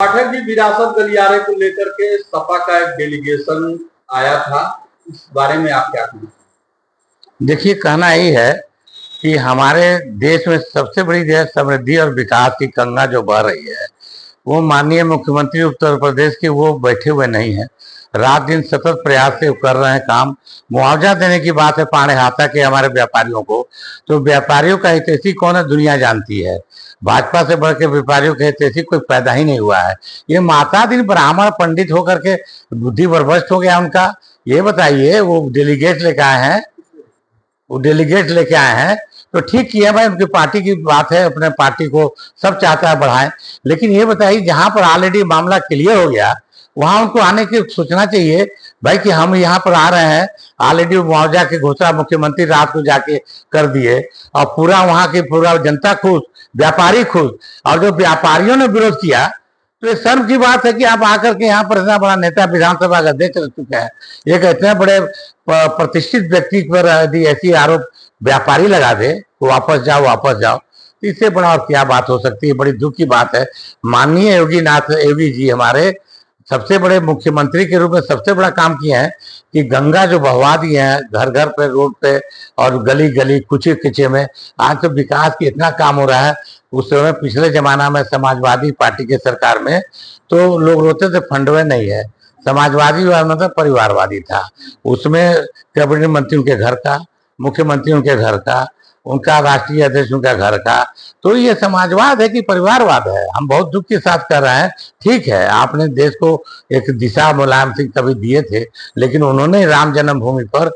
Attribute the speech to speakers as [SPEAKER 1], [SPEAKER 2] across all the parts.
[SPEAKER 1] पाठक जी, विरासत गलियारे को लेकर के सपा का एक डेलीगेशन आया था, इस बारे में आप क्या कहेंगे?
[SPEAKER 2] देखिए, कहना यही है कि हमारे देश में सबसे बड़ी जो है समृद्धि और विकास की गंगा जो बह रही है, वो माननीय मुख्यमंत्री उत्तर प्रदेश के वो बैठे हुए नहीं है। रात दिन सतत प्रयास से कर रहे हैं काम। मुआवजा देने की बात है पाड़े हाथा के हमारे व्यापारियों को, तो व्यापारियों का हितैषी कौन है दुनिया जानती है। भाजपा से बढ़ के व्यापारियों के हितैषी कोई पैदा ही नहीं हुआ है। ये माता दिन ब्राह्मण पंडित होकर के बुद्धि बर्बस्त हो गया उनका। ये बताइए, वो डेलीगेट लेके आए हैं तो ठीक किया भाई, उनकी पार्टी की बात है, अपने पार्टी को सब चाहता है बढ़ाएं। लेकिन ये बताइए, जहां पर ऑलरेडी मामला क्लियर हो गया वहां उनको आने की सोचना चाहिए भाई कि हम यहाँ पर आ रहे हैं। ऑलरेडी मुआवजा की घोषणा मुख्यमंत्री रात को जाके कर दिए और पूरा वहां की पूरा जनता खुश, व्यापारी खुश। और जो व्यापारियों ने विरोध किया तो ये शर्म की बात है कि आप आकर के यहाँ पर इतना बड़ा नेता विधानसभा का अध्यक्ष रह चुके हैं, एक इतने बड़े प्रतिष्ठित व्यक्ति पर यदि ऐसी आरोप व्यापारी लगा दे तो वापस जाओ, तो इससे बड़ा और क्या बात हो सकती है। बड़ी दुख की बात है। माननीय योगी जी हमारे सबसे बड़े मुख्यमंत्री के रूप में सबसे बड़ा काम किया है कि गंगा जो बहवा दिए हैं घर घर पे, रोड पे और गली गली कुचे किचे में। आज तो विकास की इतना काम हो रहा है। उस समय पिछले जमाना में समाजवादी पार्टी के सरकार में तो लोग रोते थे फंडवे नहीं है। समाजवादी मतलब परिवारवादी था। उसमें कैबिनेट मंत्री उनके घर का, मुख्यमंत्री उनके घर का, उनका राष्ट्रीय अध्यक्ष उनका घर का। तो ये समाजवाद है कि परिवारवाद है? हम बहुत दुख के साथ कर रहे हैं। ठीक है, आपने देश को एक दिशा मुलायम सिंह कभी दिए थे, लेकिन उन्होंने राम जन्मभूमि पर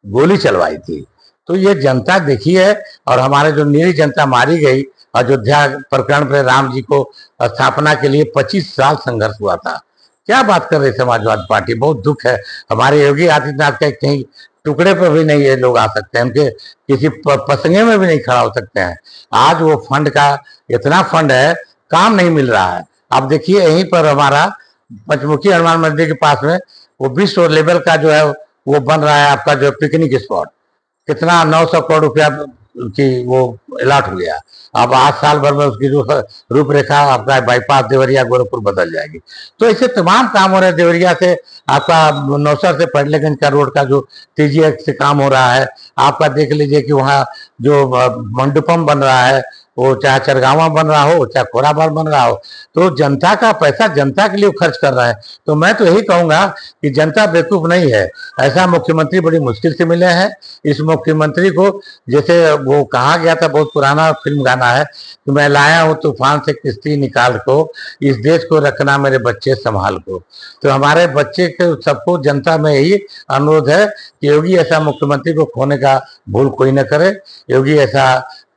[SPEAKER 2] गोली चलवाई थी। तो ये जनता देखी है। और हमारे जो निरी जनता मारी गई अयोध्या प्रकरण पर, राम जी को स्थापना के लिए 25 साल संघर्ष हुआ था। क्या बात कर रही समाजवादी पार्टी? बहुत दुख है। हमारे योगी आदित्यनाथ का कहीं टुकड़े पर भी नहीं ये लोग आ सकते हैं, उनके किसी पसंगे में भी नहीं खड़ा हो सकते हैं। आज वो फंड का इतना फंड है, काम नहीं मिल रहा है। आप देखिए, यहीं पर हमारा पंचमुखी हनुमान मंदिर के पास में वो विश्व लेवल का जो है वो बन रहा है आपका जो पिकनिक स्पॉट। कितना 900 करोड़ रुपया की वो अलॉट हो गया। अब 8 साल भर में उसकी रूपरेखा आपका बाईपास देवरिया गोरखपुर बदल जाएगी। तो ऐसे तमाम काम हो रहे हैं। देवरिया से आपका नौसर से पटलेगंज का रोड का जो तेजी से काम हो रहा है। आपका देख लीजिए कि वहाँ जो मंडपम बन रहा है, वो चाहे चरगावा बन रहा हो चाहे खोराबार बन रहा हो, तो जनता का पैसा जनता के लिए खर्च कर रहा है। तो मैं तो यही कहूंगा कि जनता बेवकूफ नहीं है। ऐसा मुख्यमंत्री बड़ी मुश्किल से मिले हैं। इस मुख्यमंत्री को, जैसे वो कहा गया था, बहुत पुराना फिल्म गाना है कि मैं लाया हूँ तूफान से किश्ती निकाल को, इस देश को रखना मेरे बच्चे संभाल को। तो हमारे बच्चे के सबको जनता में यही अनुरोध है कि योगी ऐसा मुख्यमंत्री को खोने का भूल कोई न करे। योगी ऐसा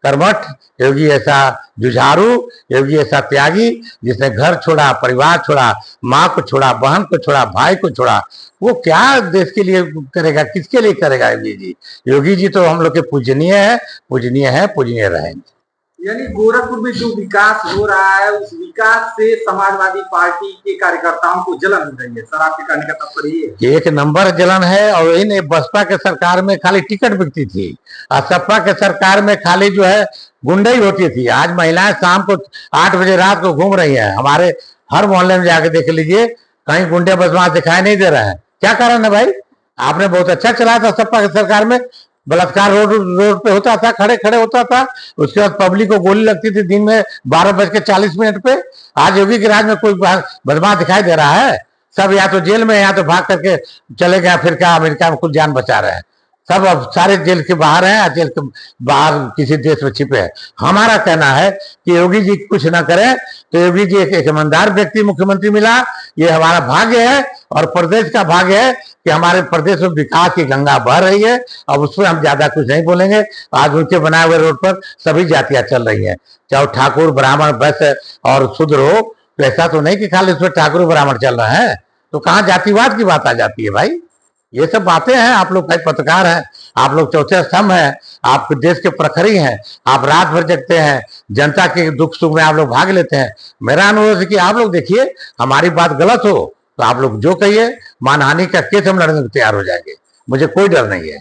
[SPEAKER 2] कर्मठ, योगी ऐसा जुझारू, योगी ऐसा त्यागी, जिसने घर छोड़ा, परिवार छोड़ा, माँ को छोड़ा, बहन को छोड़ा, भाई को छोड़ा, वो क्या देश के लिए करेगा? किसके लिए करेगा योगी जी? योगी जी तो हम लोग के पूजनीय है, पूजनीय रहेंगे।
[SPEAKER 1] यानी गोरखपुर में जो विकास हो रहा है, उस विकास से समाजवादी पार्टी के कार्यकर्ताओं को जलन हो रही है। सर, आपके कहने का तात्पर्य ये है?
[SPEAKER 2] एक नंबर जलन है। और यही नहीं, बसपा के सरकार में खाली टिकट बिकती थी और सपा के सरकार में खाली जो है गुंडई होती थी। आज महिलाएं शाम को 8 बजे रात को घूम रही हैं। हमारे हर मोहल्ले में जाके देख लीजिए, कहीं गुंडे बदमाश दिखाई नहीं दे रहे हैं। क्या कारण है भाई? आपने बहुत अच्छा चलाया था सपा की सरकार में। बलात्कार रोड पे होता था, खड़े खड़े होता था। उसके बाद पब्लिक को गोली लगती थी दिन में 12:40 पे। आज योगी के राज में कोई बदमाश दिखाई दे रहा है? सब या तो जेल में या तो भाग करके चले गए, फिर क्या अमेरिका में कुछ जान बचा रहे हैं। सब अब सारे जेल के बाहर हैं, जेल के बाहर किसी देश में छिपे हैं। हमारा कहना है कि योगी जी कुछ ना करें तो योगी जी एक ईमानदार व्यक्ति मुख्यमंत्री मिला, ये हमारा भाग्य है। और प्रदेश का भाग्य है कि हमारे प्रदेश में विकास की गंगा बह रही है। अब उस पर हम ज्यादा कुछ नहीं बोलेंगे। आज उनके बनाए हुए रोड पर सभी जातियां चल रही हैं, चाहे ठाकुर ब्राह्मण वैश्य और शूद्र हो। तो ऐसा तो नहीं कि खाली उसमें ठाकुर ब्राह्मण चल रहे हैं। तो कहाँ जातिवाद की बात आ जाती है भाई? ये सब बातें हैं। आप लोग भाई पत्रकार हैं, आप लोग चौथे स्तंभ हैं, आप देश के प्रखरी हैं। आप रात भर जगते हैं, जनता के दुख सुख में आप लोग भाग लेते हैं। मेरा अनुरोध है कि आप लोग देखिए, हमारी बात गलत हो तो आप लोग जो कहिए, मानहानि का केस हम लड़ने को तैयार हो जाएंगे। मुझे कोई डर नहीं है।